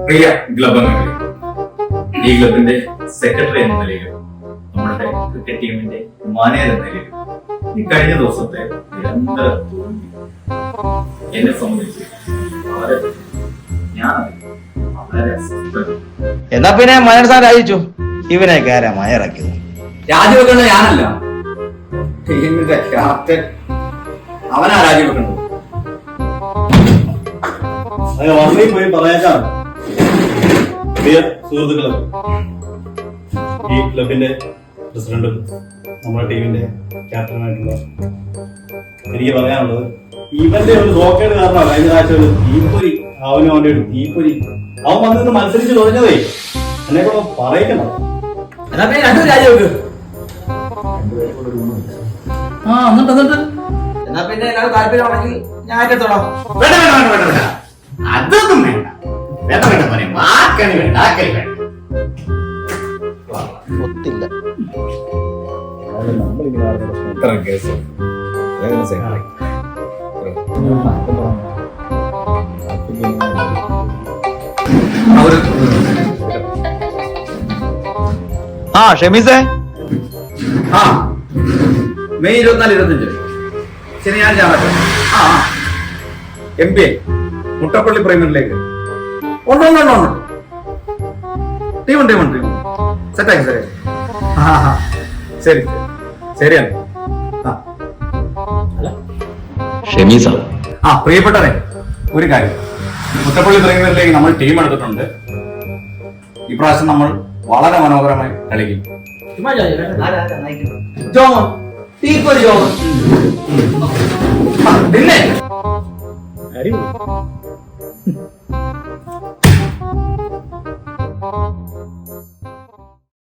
പ്രിയ club അംഗങ്ങളെ, ഈ ക്ലബിന്റെ സെക്രട്ടറി എന്ന നിലയിലും നമ്മുടെ ക്രിക്കറ്റ് ടീമിന്റെ മാനേജർ എന്ന നിലയിലും ഈ കഴിഞ്ഞ ദിവസത്തെ നിരന്തര തോൽവി എന്നെ സംബന്ധിച്ച് വളരെ എന്നാ പിന്നെ മനോജ് സാർ രാജിച്ചു. ഇവനൊക്കെ ആരാ മയറാക്കിയത്? രാജിവെക്കേണ്ട ഞാനല്ല, ടീമിന്റെ ക്യാപ്റ്റൻ. അവനാ രാജിവെക്കേണ്ടത്. വന്നേ പോയി പറയാൻ. പ്രിയ സുഹൃത്തുക്കളെ, ഈ ക്ലബിന്റെ പ്രസിഡന്റും നമ്മുടെ ടീമിന്റെ ക്യാപ്റ്റനായിട്ടുള്ള എനിക്ക് പറയാനുള്ളത്, ഇവന്റെ ഒരു നോക്കേണ്ട കാരണമാണ് കഴിഞ്ഞ ആഴ്ച ഒരു തീപ്പൊരി, അവനും അവന്റെ ഒരു തീപ്പൊരി അവൻ വന്നിട്ട് മത്സരിച്ച് തുടങ്ങിയതേ. എന്നെ കൂടെ പറയിക്കണം. എന്നാ പിന്നെ രണ്ടു രാജിവെക്ക്. എന്നാ പിന്നെ എല്ലാവരും താല്പര്യമാണെങ്കിൽ ഞാൻ ഏറ്റെടുത്തോളാം. അതൊന്നും വേണ്ട. വാക്കണി വേണ്ട, ആക്കണി വേണ്ട. ഒത്തില്ല. ആ ഷമീസേ, ആ മെയ് 24-25 ശനിയാഴ്ച MBA മുട്ടപ്പള്ളി പ്രൈമറിലേക്ക് ഉണ്ട്. ടീമുണ്ട് സെറ്റാക്കി ശരി ശരിയാണ്. ഷമീസ, പ്രിയപ്പെട്ടവരെ, ഒരു കാര്യം, മുട്ടപ്പള്ളി പ്രൈമറിലേക്ക് നമ്മൾ ടീം എടുത്തിട്ടുണ്ട്. ഇപ്രാവശ്യം നമ്മൾ വളരെ മനോഹരമായി കളിക്കും. പിന്നെ